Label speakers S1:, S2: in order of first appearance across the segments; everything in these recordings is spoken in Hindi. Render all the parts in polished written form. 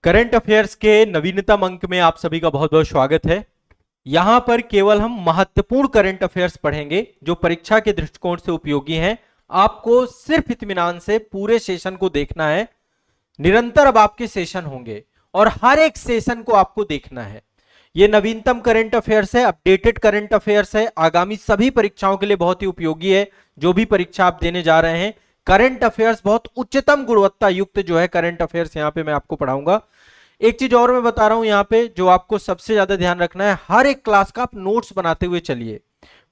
S1: करंट अफेयर्स के नवीनतम अंक में आप सभी का बहुत बहुत स्वागत है। यहां पर केवल हम महत्वपूर्ण करंट अफेयर्स पढ़ेंगे जो परीक्षा के दृष्टिकोण से उपयोगी हैं। आपको सिर्फ इत्मीनान से पूरे सेशन को देखना है। निरंतर अब आपके सेशन होंगे और हर एक सेशन को आपको देखना है। ये नवीनतम करंट अफेयर्स है, अपडेटेड करंट अफेयर्स है, आगामी सभी परीक्षाओं के लिए बहुत ही उपयोगी है। जो भी परीक्षा आप देने जा रहे हैं, करंट अफेयर्स बहुत उच्चतम गुणवत्ता युक्त जो है करंट अफेयर्स यहां पे मैं आपको पढ़ाऊंगा। एक चीज और मैं बता रहा हूं यहां पे जो आपको सबसे ज्यादा ध्यान रखना है, हर एक क्लास का आप नोट्स बनाते हुए चलिए।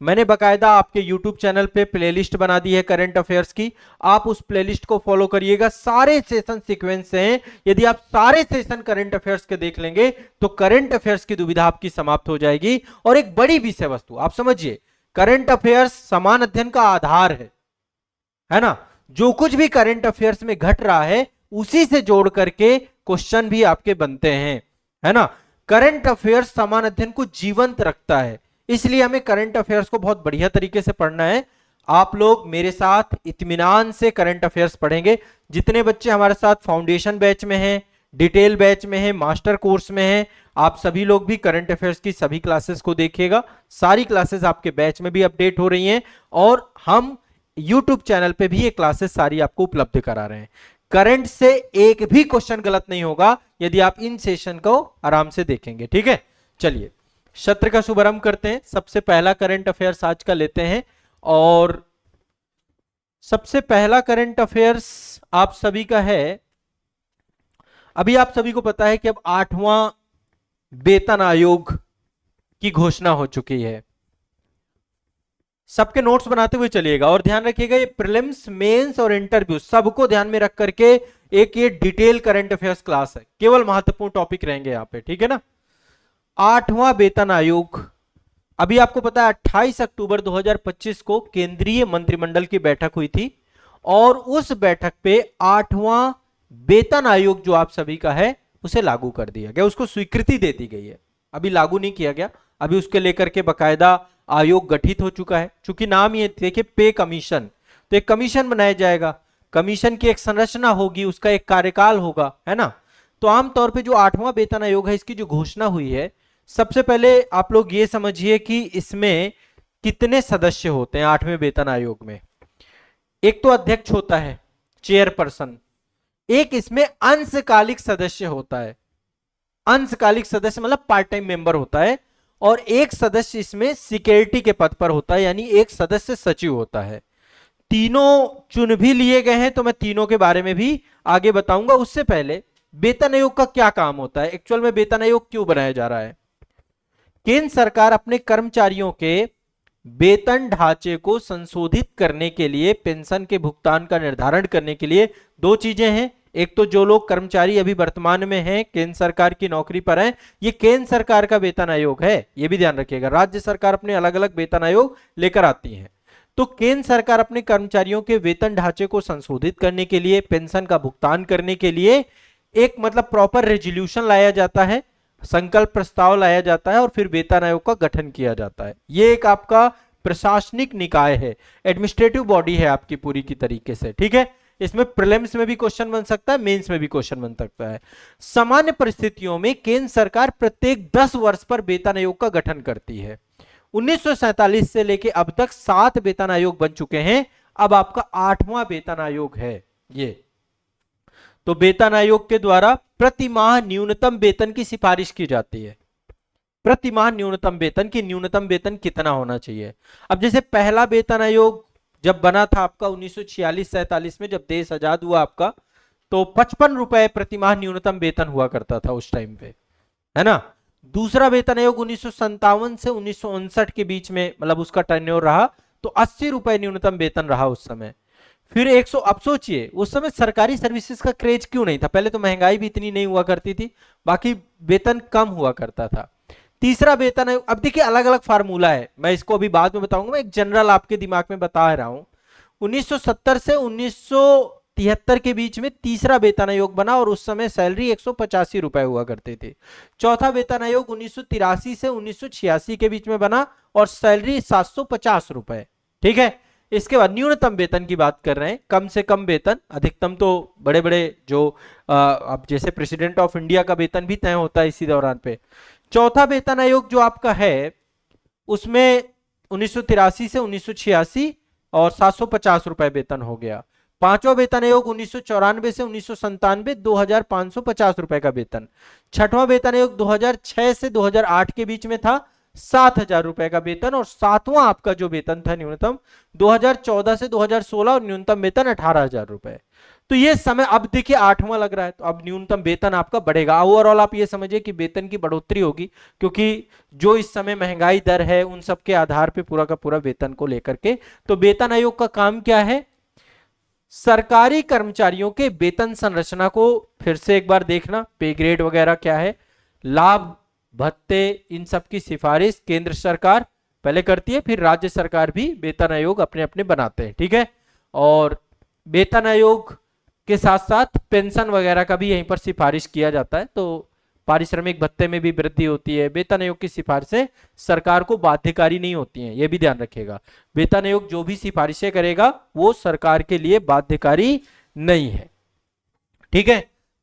S1: मैंने बकायदा आपके YouTube चैनल पे प्लेलिस्ट बना दी है करंट अफेयर्स की, आप उस प्लेलिस्ट को फॉलो करिएगा। सारे सेशन सीक्वेंस से हैं। यदि आप सारे सेशन करंट अफेयर्स के देख लेंगे तो करंट अफेयर्स की दुविधा आपकी समाप्त हो जाएगी। और एक बड़ी विषय वस्तु आप समझिए, करंट अफेयर्स समान अध्ययन का आधार है ना। जो कुछ भी करंट अफेयर्स में घट रहा है उसी से जोड़ करके क्वेश्चन भी आपके बनते हैं, है ना। करंट अफेयर्स समान अध्ययन को जीवंत रखता है, इसलिए हमें करंट अफेयर्स को बहुत बढ़िया तरीके से पढ़ना है। आप लोग मेरे साथ इत्मीनान से करंट अफेयर्स पढ़ेंगे। जितने बच्चे हमारे साथ फाउंडेशन बैच में हैं, डिटेल बैच में हैं, मास्टर कोर्स में हैं, आप सभी लोग भी करंट अफेयर्स की सभी क्लासेस को देखिएगा। सारी क्लासेस आपके बैच में भी अपडेट हो रही हैं और हम YouTube चैनल पे भी ये क्लासेस सारी आपको उपलब्ध करा रहे हैं। करंट से एक भी क्वेश्चन गलत नहीं होगा यदि आप इन सेशन को आराम से देखेंगे, ठीक है। चलिए सत्र का शुभारंभ करते हैं। सबसे पहला करंट अफेयर्स आज का लेते हैं और सबसे पहला करंट अफेयर्स आप सभी का है। अभी आप सभी को पता है कि अब 8वां वेतन आयोग की घोषणा हो चुकी है। सबके नोट्स बनाते हुए चलिएगा और ध्यान रखिएगा ये प्रीलिम्स, मेंस और इंटरव्यू सबको ध्यान में रख करके एक ये डिटेल करंट अफेयर्स क्लास है। केवल महत्वपूर्ण टॉपिक रहेंगे यहाँ पे, ठीक है ना। 8वां वेतन आयोग, अभी आपको पता है 28 अक्टूबर 2025 को केंद्रीय मंत्रिमंडल की बैठक हुई थी और उस बैठक पे 8वां वेतन आयोग जो आप सभी का है उसे लागू कर दिया गया, उसको स्वीकृति दे दी गई है। अभी लागू नहीं किया गया, अभी उसके लेकर के बकायदा आयोग गठित हो चुका है। चूंकि नाम ये देखिए पे कमीशन, तो एक कमीशन बनाया जाएगा, कमीशन की एक संरचना होगी, उसका एक कार्यकाल होगा, है ना। तो आमतौर पे जो 8वां वेतन आयोग है इसकी जो घोषणा हुई है, सबसे पहले आप लोग ये समझिए कि इसमें कितने सदस्य होते हैं 8वें वेतन आयोग में। एक तो अध्यक्ष होता है, चेयरपर्सन, एक इसमें अंशकालिक सदस्य होता है, अंशकालिक सदस्य मतलब पार्ट टाइम मेंबर होता है, और एक सदस्य इसमें सिक्योरिटी के पद पर होता है, यानी एक सदस्य सचिव होता है। तीनों चुन भी लिए गए हैं, तो मैं तीनों के बारे में भी आगे बताऊंगा। उससे पहले वेतन आयोग का क्या काम होता है, एक्चुअल में वेतन आयोग क्यों बनाया जा रहा है। केंद्र सरकार अपने कर्मचारियों के वेतन ढांचे को संशोधित करने के लिए, पेंशन के भुगतान का निर्धारण करने के लिए दो चीजें हैं। एक तो जो लोग कर्मचारी अभी वर्तमान में हैं, केंद्र सरकार की नौकरी पर हैं, ये केंद्र सरकार का वेतन आयोग है, ये भी ध्यान रखिएगा। राज्य सरकार अपने अलग अलग वेतन आयोग लेकर आती है। तो केंद्र सरकार अपने कर्मचारियों के वेतन ढांचे को संशोधित करने के लिए, पेंशन का भुगतान करने के लिए एक मतलब प्रॉपर रेजोल्यूशन लाया जाता है, संकल्प प्रस्ताव लाया जाता है और फिर वेतन आयोग का गठन किया जाता है। ये एक आपका प्रशासनिक निकाय है, एडमिनिस्ट्रेटिव बॉडी है आपकी पूरी की तरीके से, ठीक है। इसमें प्रीलिम्स में भी क्वेश्चन बन सकता है, मेंस में भी क्वेश्चन बन सकता है। सामान्य परिस्थितियों में केंद्र सरकार प्रत्येक 10 वर्ष पर वेतन आयोग का गठन करती है। 1947 से लेके अब तक 7 वेतन आयोग बन चुके हैं, अब आपका 8वां वेतन आयोग है ये। तो वेतन आयोग के द्वारा प्रति माह न्यूनतम वेतन की सिफारिश की जाती है। प्रति माह न्यूनतम वेतन की न्यूनतम वेतन कितना होना चाहिए। अब जैसे पहला वेतन आयोग जब बना था आपका 1946-47 में, जब देश आजाद हुआ आपका, तो 55 रुपए प्रति माह न्यूनतम वेतन हुआ करता था उस टाइम पे, है ना। दूसरा वेतन आयोग 1957 से 1959 के बीच में मतलब उसका टेन्योर रहा, तो 80 रुपए न्यूनतम वेतन रहा उस समय। फिर 100, अब सोचिए उस समय सरकारी सर्विसेज का क्रेज क्यों नहीं था, पहले तो महंगाई भी इतनी नहीं हुआ करती थी, बाकी वेतन कम हुआ करता था। तीसरा वेतन आयोग, अब देखिए अलग अलग फार्मूला है, मैं इसको अभी बाद में बताऊंगा, मैं एक जनरल आपके दिमाग में बता रहा हूं। 1970 से 1973 के बीच में तीसरा वेतन आयोग बना और उस समय सैलरी 185 रुपए हुआ करते थे। चौथा वेतन आयोग 1983 से 1986 के बीच में बना और सैलरी 750 रुपए, ठीक है। इसके बाद न्यूनतम वेतन की बात कर रहे हैं, कम से कम वेतन, अधिकतम तो बड़े बड़े जो अब जैसे प्रेसिडेंट ऑफ इंडिया का वेतन भी तय होता है इसी दौरान पे। चौथा वेतन आयोग जो आपका है उसमें 1983 से 1986 और 750 रुपए वेतन हो गया। पांचवा वेतन आयोग 1994 से 1997 2550 रुपए का वेतन। छठवां वेतन आयोग 2006 से 2008 के बीच में था 7000 रुपए का वेतन। और सातवां आपका जो वेतन था न्यूनतम 2014 से 2016 और न्यूनतम वेतन 18,000 रुपए। तो ये समय अब देखिए आठवां लग रहा है, तो अब न्यूनतम वेतन आपका बढ़ेगा। ओवरऑल आप ये समझिए कि वेतन की बढ़ोतरी होगी, क्योंकि जो इस समय महंगाई दर है उन सब के आधार पे पूरा का पूरा वेतन को लेकर के। तो वेतन आयोग का काम क्या है? सरकारी कर्मचारियों के वेतन संरचना को फिर से एक बार देखना, पे ग्रेड वगैरह क्या है, लाभ भत्ते, इन सब की सिफारिश केंद्र सरकार पहले करती है, फिर राज्य सरकार भी वेतन आयोग अपने अपने बनाते हैं, ठीक है। और वेतन आयोग के साथ साथ पेंशन वगैरह का भी यहीं पर सिफारिश किया जाता है। तो पारिश्रमिक भत्ते में भी वृद्धि होती है। वेतन आयोग की सिफारिशें सरकार को बाध्यकारी नहीं होती हैं, यह भी ध्यान रखिएगा। वेतन आयोग जो भी सिफारिशें करेगा वो सरकार के लिए बाध्यकारी नहीं है, ठीक है।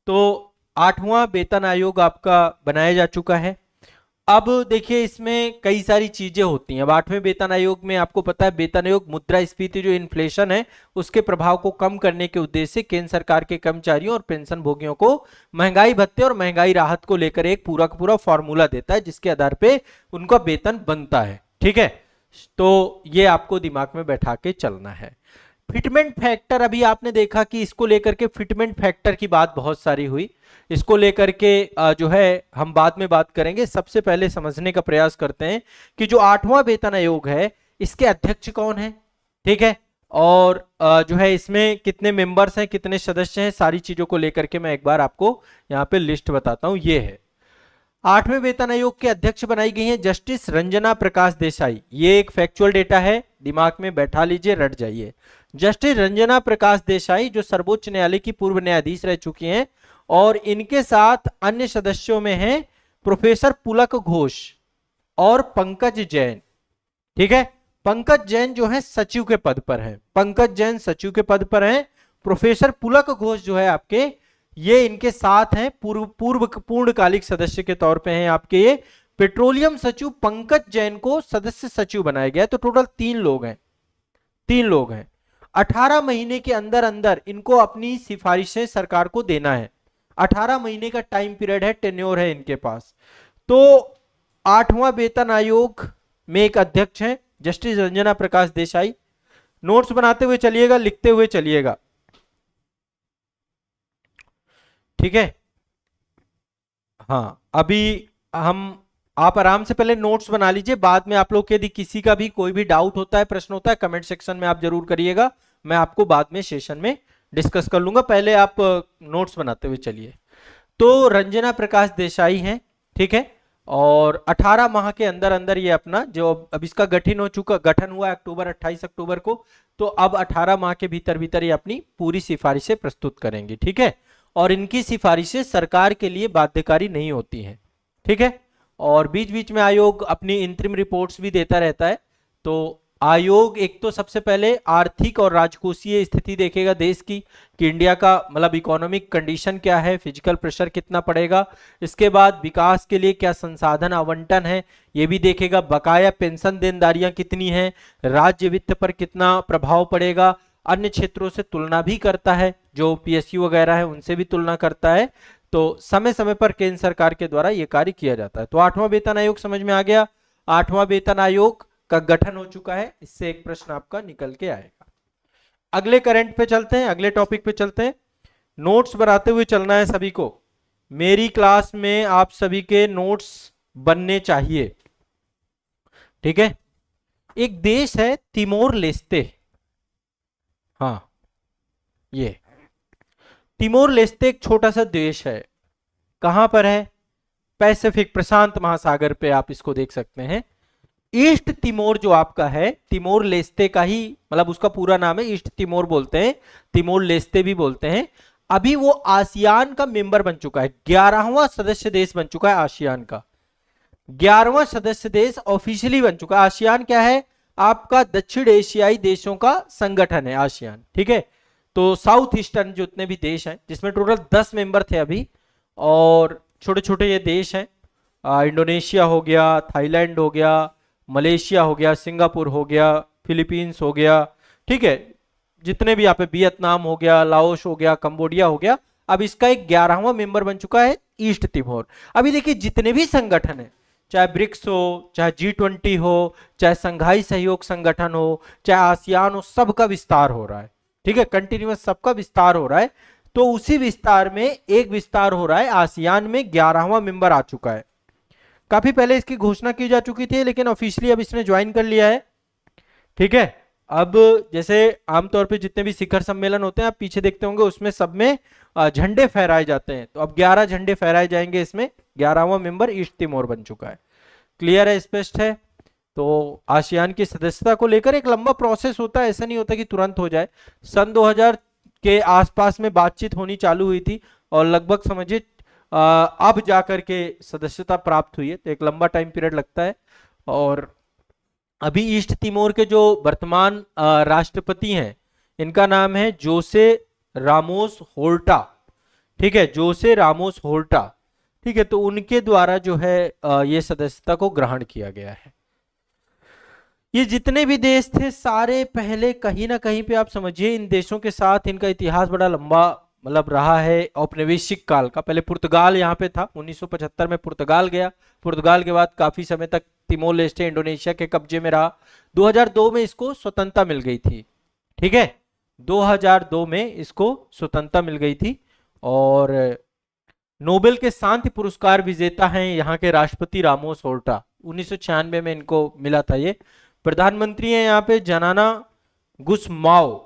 S1: तो आठवां वेतन आयोग आपका बनाया जा चुका है। अब देखिए इसमें कई सारी चीजें होती हैं। अब आठवें वेतन आयोग में आपको पता है वेतन आयोग मुद्रास्फीति जो इन्फ्लेशन है उसके प्रभाव को कम करने के उद्देश्य से केंद्र सरकार के कर्मचारियों और पेंशन भोगियों को महंगाई भत्ते और महंगाई राहत को लेकर एक पूरा का पूरा फॉर्मूला देता है जिसके आधार पे उनका वेतन बनता है, ठीक है। तो ये आपको दिमाग में बैठा के चलना है। फिटमेंट फैक्टर, अभी आपने देखा कि इसको लेकर के फिटमेंट फैक्टर की बात बहुत सारी हुई, इसको लेकर के जो है हम बाद में बात करेंगे। सबसे पहले समझने का प्रयास करते हैं कि जो आठवां वेतन आयोग है इसके अध्यक्ष कौन है, ठीक है, और जो है इसमें कितने मेंबर्स हैं, कितने सदस्य हैं, सारी चीजों को लेकर के मैं एक बार आपको यहाँ पे लिस्ट बताता हूं। ये है आठवें वेतन आयोग के अध्यक्ष बनाई गई हैं जस्टिस रंजना प्रकाश देसाई। ये एक फैक्चुअल डेटा है, दिमाग में बैठा लीजिए, रट जाइए। जस्टिस रंजना प्रकाश देसाई जो सर्वोच्च न्यायालय की पूर्व न्यायाधीश रह चुकी हैं, और इनके साथ अन्य सदस्यों में हैं प्रोफेसर पुलक घोष और पंकज जैन, ठीक है। पंकज जैन जो है सचिव के पद पर है, पंकज जैन सचिव के पद पर हैं। प्रोफेसर पुलक घोष जो है आपके, ये इनके साथ हैं, पूर्णकालिक सदस्य के तौर पे हैं आपके ये। पेट्रोलियम सचिव पंकज जैन को सदस्य सचिव बनाया गया। तो टोटल 3 लोग हैं, 3 लोग हैं। 18 महीने के अंदर अंदर इनको अपनी सिफारिशें सरकार को देना है। 18 महीने का टाइम पीरियड है, टेन्योर है इनके पास। तो आठवां वेतन आयोग में एक अध्यक्ष हैं जस्टिस रंजना प्रकाश देसाई। नोट्स बनाते हुए चलिएगा, लिखते हुए चलिएगा, ठीक है। हाँ, अभी आप आराम से पहले नोट्स बना लीजिए, बाद में आप लोग के यदि किसी का भी कोई भी डाउट होता है, प्रश्न होता है, कमेंट सेक्शन में आप जरूर करिएगा, मैं आपको बाद में सेशन में डिस्कस कर लूंगा। पहले आप नोट्स बनाते हुए चलिए। तो रंजना प्रकाश देसाई हैं, ठीक है, और 18 माह के अंदर अंदर ये अपना जो अब इसका गठन हुआ अक्टूबर 28 अक्टूबर को, तो अब 18 माह के भीतर भीतर ये अपनी पूरी सिफारिशें प्रस्तुत करेंगे, ठीक है। और इनकी सिफारिशें सरकार के लिए बाध्यकारी नहीं होती हैं, ठीक है। और बीच बीच में आयोग अपनी इंतरिम रिपोर्ट्स भी देता रहता है। तो आयोग एक तो सबसे पहले आर्थिक और राजकोषीय स्थिति देखेगा देश की, कि इंडिया का मतलब इकोनॉमिक कंडीशन क्या है, फिजिकल प्रेशर कितना पड़ेगा। इसके बाद विकास के लिए क्या संसाधन आवंटन है ये भी देखेगा, बकाया पेंशन देनदारियां कितनी हैं, राज्य वित्त पर कितना प्रभाव पड़ेगा, अन्य क्षेत्रों से तुलना भी करता है, जो पीएसयू वगैरह है उनसे भी तुलना करता है। तो समय समय पर केंद्र सरकार के द्वारा यह कार्य किया जाता है। तो आठवां वेतन आयोग समझ में आ गया। आठवां वेतन आयोग का गठन हो चुका है, इससे एक प्रश्न आपका निकल के आएगा। अगले करंट पे चलते हैं, अगले टॉपिक पे चलते हैं। नोट्स बनाते हुए चलना है सभी को। मेरी क्लास में आप सभी के नोट्स बनने चाहिए, ठीक है। एक देश है तिमोर लेस्ते, हाँ ये तिमोर लेस्ते एक छोटा सा देश है। कहां पर है? पैसिफिक प्रशांत महासागर पे आप इसको देख सकते हैं। ईस्ट तिमोर जो आपका है, तिमोर लेस्ते का ही मतलब उसका पूरा नाम है, ईस्ट तिमोर बोलते हैं, तिमोर लेस्ते भी बोलते हैं। अभी वो आसियान का मेंबर बन चुका है, 11वां सदस्य देश बन चुका है आसियान का। 11वां सदस्य देश ऑफिशियली बन चुका है। आसियान क्या है? आपका दक्षिण एशियाई देशों का संगठन है आसियान, ठीक है। तो साउथ ईस्टर्न जितने भी देश हैं, जिसमें टोटल 10 मेंबर थे अभी, और छोटे छोटे ये देश हैं, इंडोनेशिया हो गया, थाईलैंड हो गया, मलेशिया हो गया, सिंगापुर हो गया, फिलीपींस हो गया, ठीक है, जितने भी यहाँ पे, वियतनाम हो गया, लाओस हो गया, कंबोडिया हो गया। अब इसका एक 11वां मेंबर बन चुका है ईस्ट तिमोर। अभी देखिए जितने भी संगठन है, चाहे ब्रिक्स हो, चाहे G20 हो, चाहे संघाई सहयोग संगठन हो, चाहे आसियान हो, सबका विस्तार हो रहा है, ठीक है, कंटिन्यूअस सबका विस्तार हो रहा है। तो उसी विस्तार में एक विस्तार हो रहा है, आसियान में 11वां मेंबर आ चुका है। काफी पहले इसकी घोषणा की जा चुकी थी, लेकिन ऑफिशियली अब इसने ज्वाइन कर लिया है, ठीक है। अब जैसे आमतौर पे जितने भी शिखर सम्मेलन होते हैं, आप पीछे देखते होंगे, उसमें सब में झंडे फहराए जाते हैं। तो अब 11 झंडे फहराए जाएंगे इसमें। 11वां मेंबर ईस्ट तिमोर बन चुका है। क्लियर है, स्पष्ट है। तो आसियान की सदस्यता को लेकर एक लंबा प्रोसेस होता है, ऐसा नहीं होता कि तुरंत हो जाए। सन 2000 के आसपास में बातचीत होनी चालू हुई थी, और लगभग समझिए अब जाकर के सदस्यता प्राप्त हुई है। तो एक लंबा टाइम पीरियड लगता है। और अभी ईस्ट तिमोर के जो वर्तमान राष्ट्रपति हैं, इनका नाम है जोसे रामोस होर्टा, ठीक है, जोसे रामोस होर्टा, ठीक है। तो उनके द्वारा जो है ये सदस्यता को ग्रहण किया गया है। ये जितने भी देश थे सारे पहले कहीं ना कहीं पे, आप समझिए इन देशों के साथ इनका इतिहास बड़ा लंबा मतलब रहा है, औपनिवेशिक काल का। पहले पुर्तगाल यहाँ पे था, 1975 में पुर्तगाल गया। पुर्तगाल के बाद काफी समय तक तिमोर लेस्टे इंडोनेशिया के कब्जे में रहा। 2002 में इसको स्वतंत्रता मिल गई थी, ठीक है, 2002 में इसको स्वतंत्रता मिल गई थी। और नोबेल के शांति पुरस्कार विजेता हैं यहाँ के राष्ट्रपति रामोस होर्टा, 1996 में इनको मिला था ये। प्रधानमंत्री हैं यहाँ पे जनाना गुसमाओ,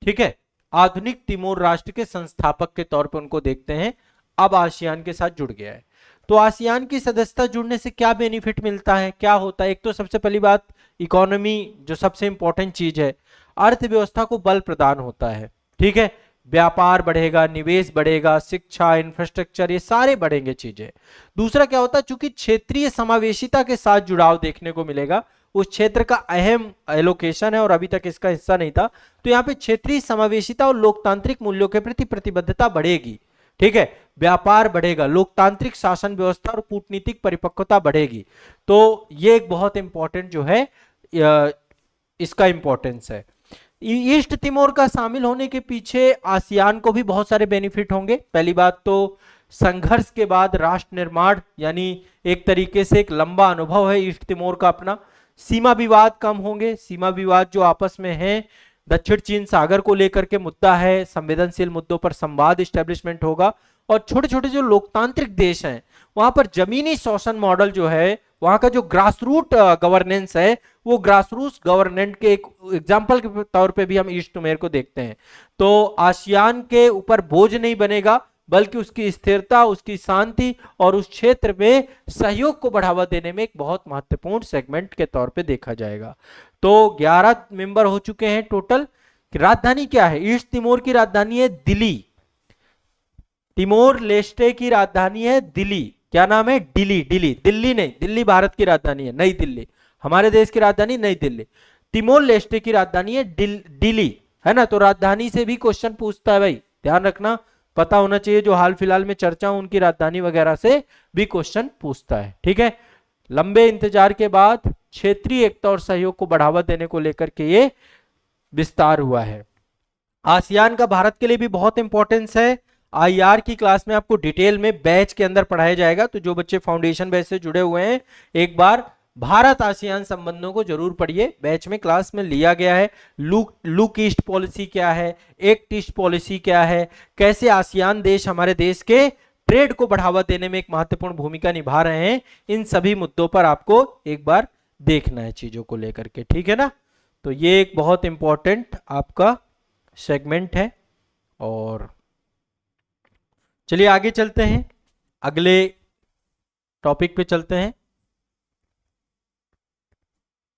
S1: ठीक है। आधुनिक तिमोर राष्ट्र के संस्थापक के तौर पर उनको देखते हैं। अब आसियान के साथ जुड़ गया है। तो आसियान की सदस्यता जुड़ने से क्या बेनिफिट मिलता है, क्या होता है? एक तो सबसे पहली बात इकोनॉमी, जो सबसे इंपॉर्टेंट चीज है, अर्थव्यवस्था को बल प्रदान होता है, ठीक है। व्यापार बढ़ेगा, निवेश बढ़ेगा, शिक्षा, इंफ्रास्ट्रक्चर, ये सारे बढ़ेंगे चीजें। दूसरा क्या होता है, चूंकि क्षेत्रीय समावेशिता के साथ जुड़ाव देखने को मिलेगा, उस क्षेत्र का अहम एलोकेशन है और अभी तक इसका हिस्सा नहीं था। तो यहाँ पे क्षेत्रीय समावेशिता और लोकतांत्रिक मूल्यों के प्रति प्रतिबद्धता बढ़ेगी, ठीक है। व्यापार बढ़ेगा, लोकतांत्रिक शासन व्यवस्था और कूटनीतिक परिपक्वता बढ़ेगी। तो ये एक बहुत इंपॉर्टेंट जो है इसका इंपॉर्टेंस है। ईस्ट तिमोर का शामिल होने के पीछे आसियान को भी बहुत सारे बेनिफिट होंगे। पहली बात तो संघर्ष के बाद राष्ट्र निर्माण, यानी एक तरीके से एक लंबा अनुभव है ईस्ट तिमोर का अपना। सीमा विवाद कम होंगे, सीमा विवाद जो आपस में है, दक्षिण चीन सागर को लेकर के मुद्दा है, संवेदनशील मुद्दों पर संवाद इस्टेब्लिशमेंट होगा। और छोटे छोटे जो लोकतांत्रिक देश हैं, वहां पर जमीनी शासन मॉडल जो है, वहां का जो ग्रास रूट गवर्नेंस है, वो ग्रास रूट गवर्नेंस के एक एग्जाम्पल के तौर पे भी हम ईस्ट तिमोर को देखते हैं। तो आसियान के ऊपर बोझ नहीं बनेगा, बल्कि उसकी स्थिरता, उसकी शांति और उस क्षेत्र में सहयोग को बढ़ावा देने में एक बहुत महत्वपूर्ण सेगमेंट के तौर पे देखा जाएगा। तो 11 मेंबर हो चुके हैं टोटल। राजधानी क्या है? ईस्ट तिमोर की राजधानी है दिल्ली। तिमोर लेस्टे की राजधानी है दिल्ली। क्या नाम है? दिल्ली। दिल्ली नहीं, दिल्ली भारत की राजधानी है, नई दिल्ली। हमारे देश की राजधानी नई दिल्ली। तिमोर लेस्टे की राजधानी है दिल्ली, है ना। तो राजधानी से भी क्वेश्चन पूछता है भाई, ध्यान रखना, पता होना चाहिए। जो हाल फिलहाल में चर्चा, उनकी राजधानी वगैरह से भी क्वेश्चन पूछता है, ठीक है। लंबे इंतजार के बाद क्षेत्रीय एकता और सहयोग को बढ़ावा देने को लेकर के ये विस्तार हुआ है। आसियान का भारत के लिए भी बहुत इंपॉर्टेंस है। आईआर की क्लास में आपको डिटेल में बैच के अंदर पढ़ाया जाएगा। तो जो बच्चे फाउंडेशन बैच से जुड़े हुए हैं, एक बार भारत आसियान संबंधों को जरूर पढ़िए। बैच में क्लास में लिया गया है। लुक ईस्ट पॉलिसी क्या है, एक्ट ईस्ट पॉलिसी क्या है, कैसे आसियान देश हमारे देश के ट्रेड को बढ़ावा देने में एक महत्वपूर्ण भूमिका निभा रहे हैं, इन सभी मुद्दों पर आपको एक बार देखना है चीजों को लेकर के, ठीक है ना। तो ये एक बहुत इंपॉर्टेंट आपका सेगमेंट है। और चलिए आगे चलते हैं, अगले टॉपिक पे चलते हैं।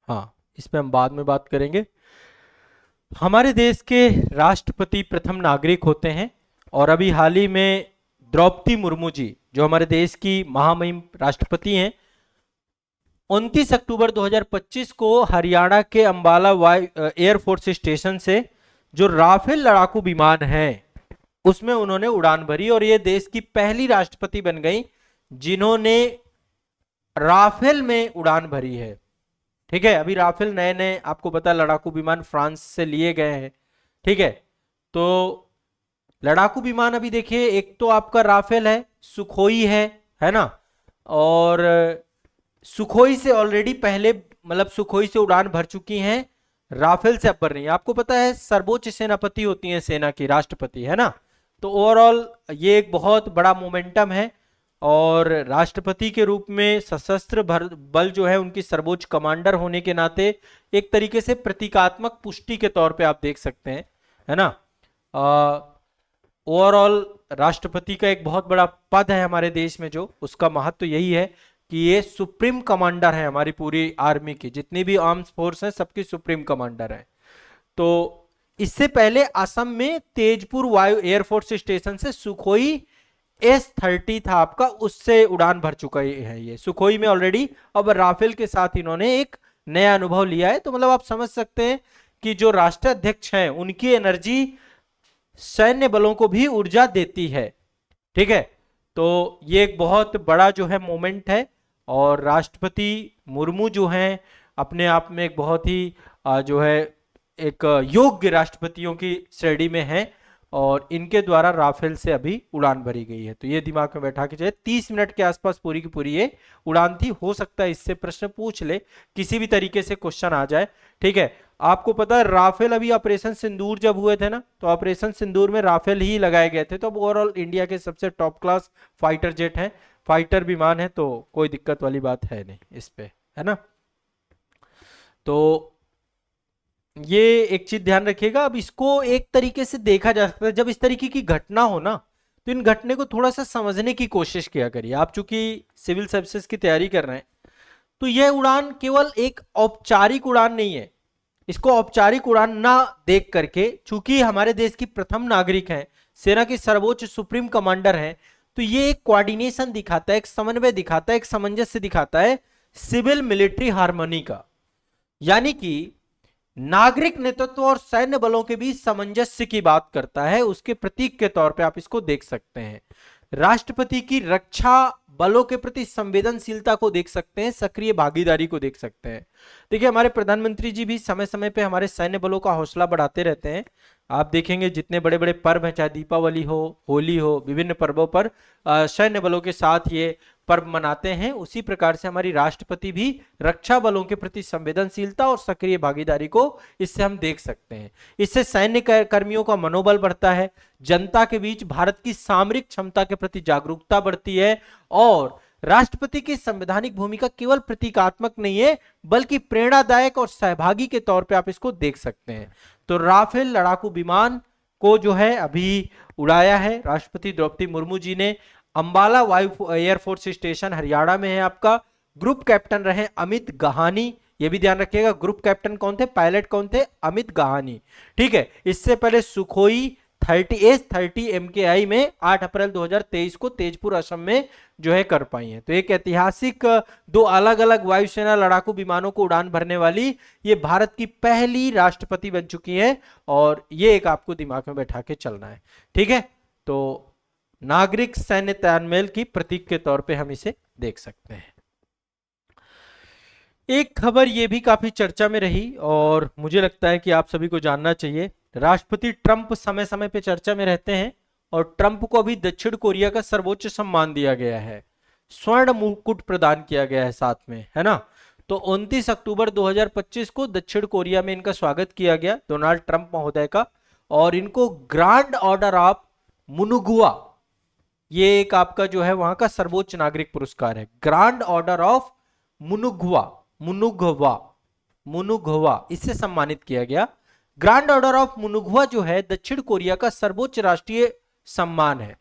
S1: हाँ, इस पे हम बाद में बात करेंगे। हमारे देश के राष्ट्रपति प्रथम नागरिक होते हैं, और अभी हाल ही में द्रौपदी मुर्मू जी, जो हमारे देश की महामहिम राष्ट्रपति हैं, 29 अक्टूबर 2025 को हरियाणा के अंबाला एयरफोर्स स्टेशन से जो राफेल लड़ाकू विमान है उसमें उन्होंने उड़ान भरी और ये देश की पहली राष्ट्रपति बन गई जिन्होंने राफेल में उड़ान भरी है। ठीक है, अभी राफेल नए नए आपको पता लड़ाकू विमान फ्रांस से लिए गए हैं। ठीक है, तो लड़ाकू विमान अभी देखिए, एक तो आपका राफेल है, सुखोई है ना, और सुखोई से ऑलरेडी पहले मतलब सुखोई से उड़ान भर चुकी हैं, राफेल से अब भर रही है। आपको पता है सर्वोच्च सेनापति होती है सेना की, राष्ट्रपति, है ना। तो ओवरऑल ये एक बहुत बड़ा मोमेंटम है और राष्ट्रपति के रूप में सशस्त्र बल जो है उनकी सर्वोच्च कमांडर होने के नाते एक तरीके से प्रतीकात्मक पुष्टि के तौर पे आप देख सकते हैं, है ना। ओवरऑल राष्ट्रपति का एक बहुत बड़ा पद है हमारे देश में, जो उसका महत्व तो यही है कि ये सुप्रीम कमांडर है हमारी पूरी आर्मी की, जितनी भी आर्म्स फोर्स है सबकी सुप्रीम कमांडर है। तो इससे पहले असम में तेजपुर वायु एयरफोर्स स्टेशन से सुखोई S-30 था आपका, उससे उड़ान भर चुका है ये सुखोई में ऑलरेडी। अब राफेल के साथ इन्होंने एक नया अनुभव लिया है। तो मतलब आप समझ सकते हैं कि जो राष्ट्राध्यक्ष हैं उनकी एनर्जी सैन्य बलों को भी ऊर्जा देती है। ठीक है, तो ये एक बहुत बड़ा जो है मोमेंट है और राष्ट्रपति मुर्मू जो हैं अपने आप में एक बहुत ही जो है एक योग्य राष्ट्रपतियों की श्रेणी में हैं और इनके द्वारा राफेल से अभी उड़ान भरी गई है। तो ये दिमाग में बैठा के चाहिए, 30 मिनट के आसपास पूरी की पूरी ये उड़ान थी। हो सकता है इससे प्रश्न पूछ ले, किसी भी तरीके से क्वेश्चन आ जाए। ठीक है, आपको पता है राफेल अभी ऑपरेशन सिंदूर जब हुए थे ना, तो ऑपरेशन सिंदूर में राफेल ही लगाए गए थे। तो अब ओवरऑल इंडिया के सबसे टॉप क्लास फाइटर जेट है, फाइटर विमान है, तो कोई दिक्कत वाली बात है नहीं इस पे, है ना। तो ये एक चीज ध्यान रखिएगा। अब इसको एक तरीके से देखा जा सकता है, जब इस तरीके की घटना हो ना तो इन घटने को थोड़ा सा समझने की कोशिश किया करिए। आप चूंकि सिविल सर्विसेज की तैयारी कर रहे हैं तो यह उड़ान केवल एक औपचारिक उड़ान नहीं है। इसको औपचारिक उड़ान ना देख करके, चूंकि हमारे देश की प्रथम नागरिक हैं, सेना की सर्वोच्च सुप्रीम कमांडर हैं, तो ये एक कोऑर्डिनेशन दिखाता है, एक समन्वय दिखाता है, एक सामंजस्य दिखाता है सिविल मिलिट्री हार्मनी का। यानी कि नागरिक नेतृत्व और सैन्य बलों के बीच सामंजस्य की बात करता है, उसके प्रतीक के तौर पे आप इसको देख सकते हैं। राष्ट्रपति की रक्षा बलों के प्रति संवेदनशीलता को देख सकते हैं, सक्रिय भागीदारी को देख सकते हैं। देखिए हमारे प्रधानमंत्री जी भी समय समय पे हमारे सैन्य बलों का हौसला बढ़ाते रहते हैं। आप देखेंगे जितने बड़े बड़े पर्व हैं, चाहे दीपावली हो, होली हो, विभिन्न पर्वों पर सैन्य बलों के साथ ये पर्व मनाते हैं। उसी प्रकार से हमारी राष्ट्रपति भी रक्षा बलों के प्रति संवेदनशीलता और सक्रिय भागीदारी को इससे हम देख सकते हैं। इससे सैन्य कर्मियों का मनोबल बढ़ता है, जनता के बीच भारत की सामरिक क्षमता के प्रति जागरूकता बढ़ती है और राष्ट्रपति की संवैधानिक भूमिका केवल प्रतीकात्मक नहीं है बल्कि प्रेरणादायक और सहभागी के तौर पे आप इसको देख सकते हैं। तो राफेल लड़ाकू विमान को जो है अभी उड़ाया है राष्ट्रपति द्रौपदी मुर्मू जी ने। अंबाला वायु एयरफोर्स स्टेशन हरियाणा में है आपका। ग्रुप कैप्टन रहे अमित गहानी, ये भी ध्यान रखिएगा। ग्रुप कैप्टन कौन थे, पायलट कौन थे, अमित गहानी। ठीक है, इससे पहले सुखोई S-30 MKI में 8 अप्रैल 2023 को तेजपुर असम में जो है कर पाई है। तो एक ऐतिहासिक दो अलग अलग वायुसेना लड़ाकू विमानों को उड़ान भरने वाली ये भारत की पहली राष्ट्रपति बन चुकी है और ये एक आपको दिमाग में बैठा के चलना है। ठीक है, तो नागरिक सैन्य तालमेल की प्रतीक के तौर पे हम इसे देख सकते हैं। एक खबर ये भी काफी चर्चा में रही और मुझे लगता है कि आप सभी को जानना चाहिए। राष्ट्रपति ट्रंप समय समय पे चर्चा में रहते हैं और ट्रंप को अभी दक्षिण कोरिया का सर्वोच्च सम्मान दिया गया है, स्वर्ण मुकुट प्रदान किया गया है साथ में, है ना। तो 29 अक्टूबर 2025 को दक्षिण कोरिया में इनका स्वागत किया गया डोनाल्ड ट्रंप महोदय का और इनको ग्रैंड ऑर्डर ऑफ मुनुगुआ, ये एक आपका जो है वहां का सर्वोच्च नागरिक पुरस्कार है, ग्रैंड ऑर्डर ऑफ मुनुगुआ, मुनुगुआ इससे सम्मानित किया गया। ग्रैंड ऑर्डर ऑफ मुनुगुआ जो है दक्षिण कोरिया का सर्वोच्च राष्ट्रीय सम्मान है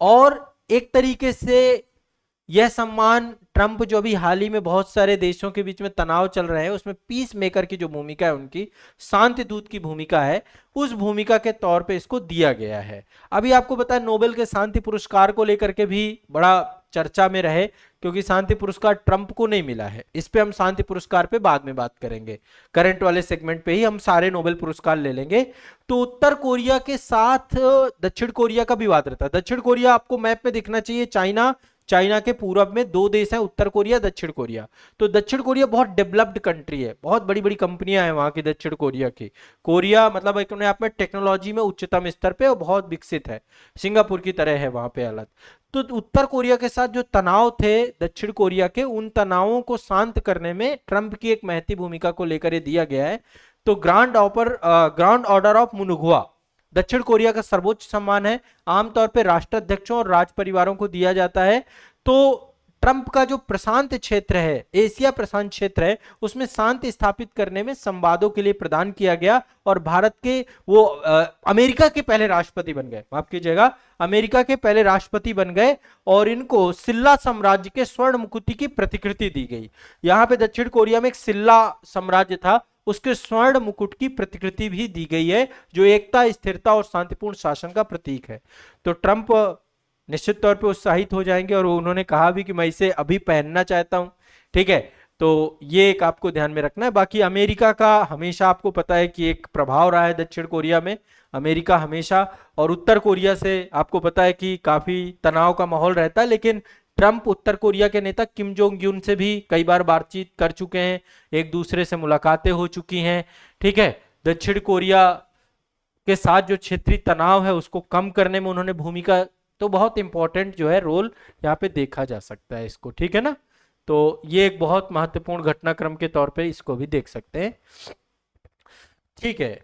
S1: और एक तरीके से यह सम्मान ट्रंप जो भी हाल ही में बहुत सारे देशों के बीच में तनाव चल रहे हैं उसमें पीस मेकर की जो भूमिका है, उनकी शांति दूत की भूमिका है, उस भूमिका के तौर पे इसको दिया गया है। अभी आपको पता है नोबेल के शांति पुरस्कार को लेकर के भी बड़ा चर्चा में रहे, क्योंकि शांति पुरस्कार ट्रंप को नहीं मिला है। इस पे हम शांति पुरस्कार पे बाद में बात करेंगे, करंट वाले सेगमेंट पे ही हम सारे नोबेल पुरस्कार ले लेंगे। तो उत्तर कोरिया के साथ दक्षिण कोरिया का विवाद रहता है। दक्षिण कोरिया आपको मैप में दिखना चाहिए, चाइना, चाइना के पूरब में दो देश हैं, उत्तर कोरिया, दक्षिण कोरिया। तो दक्षिण कोरिया बहुत डेवलप्ड कंट्री है, बहुत बड़ी बड़ी कंपनियां हैं वहां की दक्षिण कोरिया की। कोरिया मतलब अपने आप में टेक्नोलॉजी में उच्चतम स्तर पे और बहुत विकसित है, सिंगापुर की तरह है वहां पे हालत। तो उत्तर कोरिया के साथ जो तनाव थे दक्षिण कोरिया के, उन तनावों को शांत करने में ट्रंप की एक महती भूमिका को लेकर ये दिया गया है। तो ग्रांड ऑर्डर ऑफ मुनुगवा दक्षिण कोरिया का सर्वोच्च सम्मान है, आमतौर पर राष्ट्राध्यक्षों और राज परिवारों को दिया जाता है। तो ट्रंप का जो प्रशांत क्षेत्र है, एशिया प्रशांत क्षेत्र है, उसमें शांति स्थापित करने में संवादों के लिए प्रदान किया गया। और भारत के वो अमेरिका के पहले राष्ट्रपति बन गए, माफ कीजिएगा, अमेरिका के पहले राष्ट्रपति बन गए। और इनको सिल्ला साम्राज्य के स्वर्ण मुकुट की प्रतिकृति दी गई। यहाँ पे दक्षिण कोरिया में एक सिल्ला साम्राज्य था, उसके स्वर्ण मुकुट की प्रतिकृति भी दी गई है, जो एकता, स्थिरता और शांतिपूर्ण शासन का प्रतीक है। तो ट्रंप निश्चित तौर पे उत्साहित हो जाएंगे, और उन्होंने कहा भी कि मैं इसे अभी पहनना चाहता हूं। ठीक है, तो ये एक आपको ध्यान में रखना है। बाकी अमेरिका का हमेशा आपको पता है कि एक प्रभाव रहा है दक्षिण कोरिया में, अमेरिका हमेशा। और उत्तर कोरिया से आपको पता है कि काफी तनाव का माहौल रहता है, लेकिन ट्रंप उत्तर कोरिया के नेता किम जोंग यून से भी कई बार बातचीत कर चुके हैं, एक दूसरे से मुलाकातें हो चुकी हैं। ठीक है, दक्षिण कोरिया के साथ जो क्षेत्रीय तनाव है उसको कम करने में उन्होंने भूमिका, तो बहुत इंपॉर्टेंट जो है रोल यहाँ पे देखा जा सकता है इसको। ठीक है ना, तो ये एक बहुत महत्वपूर्ण घटनाक्रम के तौर पे इसको भी देख सकते हैं। ठीक है,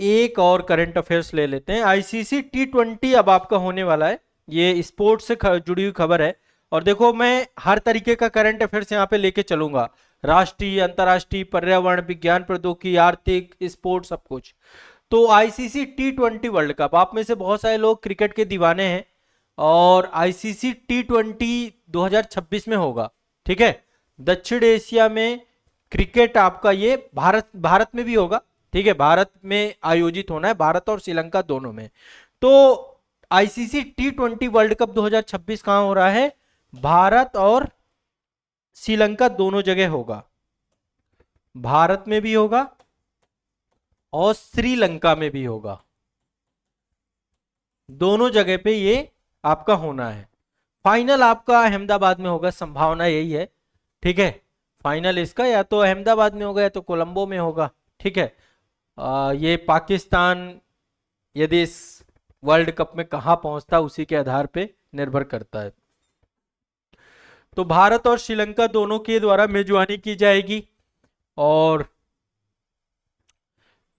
S1: एक और करंट अफेयर्स ले लेते हैं। आईसीसी T20 अब आपका होने वाला है, ये स्पोर्ट्स से जुड़ी हुई खबर है। और देखो, मैं हर तरीके का करंट अफेयर्स यहाँ पे लेके चलूंगा, राष्ट्रीय, अंतर्राष्ट्रीय, पर्यावरण, विज्ञान, प्रौद्योगिकी, आर्थिक, स्पोर्ट्स, सब कुछ। तो आईसीसी T20 वर्ल्ड कप, आप में से बहुत सारे लोग क्रिकेट के दीवाने हैं, और आईसीसी T20 2026 में होगा। ठीक है, दक्षिण एशिया में क्रिकेट आपका ये भारत में भी होगा। ठीक है, भारत में आयोजित होना है, भारत और श्रीलंका दोनों में। तो आईसीसी T20 वर्ल्ड कप 2026 कहां हो रहा है? भारत और श्रीलंका दोनों जगह होगा, भारत में भी होगा और श्रीलंका में भी होगा, दोनों जगह पे ये आपका होना है। फाइनल आपका अहमदाबाद में होगा, संभावना यही है। ठीक है, फाइनल इसका या तो अहमदाबाद में होगा या तो कोलंबो में होगा। ठीक है, ये पाकिस्तान यदि इस वर्ल्ड कप में कहां पहुंचता उसी के आधार पे निर्भर करता है। तो भारत और श्रीलंका दोनों के द्वारा मेजबानी की जाएगी। और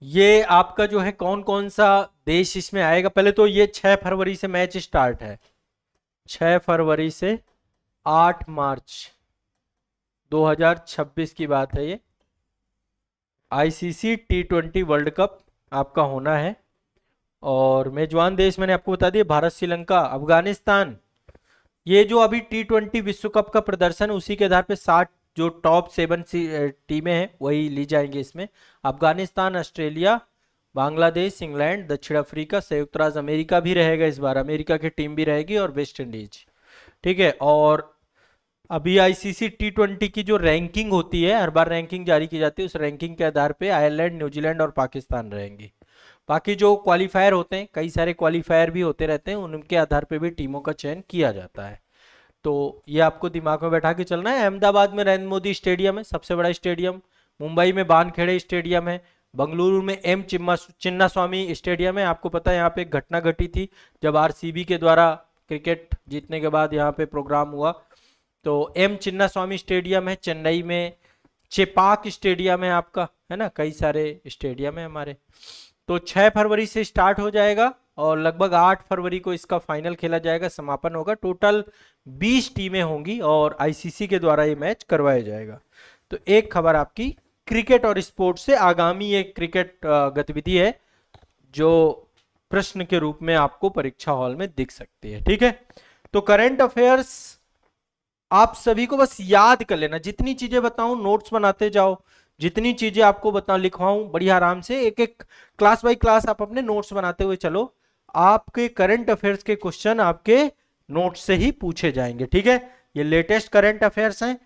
S1: ये आपका जो है कौन कौन सा देश इसमें आएगा, पहले तो ये 6 फरवरी से मैच स्टार्ट है, 6 फरवरी से 8 मार्च 2026 की बात है। ये आईसीसी T20 वर्ल्ड कप आपका होना है। और मेजबान देश मैंने आपको बता दिया, भारत, श्रीलंका, अफगानिस्तान। ये जो अभी T20 विश्व कप का प्रदर्शन है उसी के आधार पे 60 जो टॉप 7 टीमें हैं वही ली जाएंगी इसमें। अफगानिस्तान, ऑस्ट्रेलिया, बांग्लादेश, इंग्लैंड, दक्षिण अफ्रीका, संयुक्त राज्य अमेरिका भी रहेगा इस बार, अमेरिका की टीम भी रहेगी, और वेस्ट इंडीज। ठीक है, और अभी आईसीसी T20 की जो रैंकिंग होती है, हर बार रैंकिंग जारी की जाती है, उस रैंकिंग के आधार पे आयरलैंड, न्यूजीलैंड और पाकिस्तान रहेंगी। बाकी जो क्वालिफायर होते हैं, कई सारे क्वालिफायर भी होते रहते हैं, उनके आधार पे भी टीमों का चयन किया जाता है। तो ये आपको दिमाग में बैठा के चलना है। अहमदाबाद में नरेंद्र मोदी स्टेडियम है, सबसे बड़ा स्टेडियम। मुंबई में वानखेड़े स्टेडियम है। बंगलुरु में एम चिन्नास्वामी स्टेडियम है। आपको पता है यहाँ पे एक घटना घटी थी जब आरसीबी के द्वारा क्रिकेट जीतने के बाद यहाँ पे प्रोग्राम हुआ। तो एम चिन्नास्वामी स्टेडियम है चेन्नई में। चेपाक स्टेडियम है आपका, है ना, कई सारे स्टेडियम है हमारे। तो 6 फरवरी से स्टार्ट हो जाएगा और लगभग 8 फरवरी को इसका फाइनल खेला जाएगा, समापन होगा। टोटल 20 टीमें होंगी और आईसीसी के द्वारा ये मैच करवाया जाएगा। तो एक खबर आपकी क्रिकेट और स्पोर्ट्स से, आगामी एक क्रिकेट गतिविधि है जो प्रश्न के रूप में आपको परीक्षा हॉल में दिख सकती है। ठीक है, तो करंट अफेयर्स आप सभी को बस याद कर लेना, जितनी चीजें बताऊं नोट्स बनाते जाओ, जितनी चीजें आपको बताऊं लिखवाऊं बढ़िया आराम से, एक एक क्लास बाय क्लास आप अपने नोट्स बनाते हुए चलो। आपके करंट अफेयर्स के क्वेश्चन आपके नोट से ही पूछे जाएंगे। ठीक है, ये लेटेस्ट करंट अफेयर्स हैं,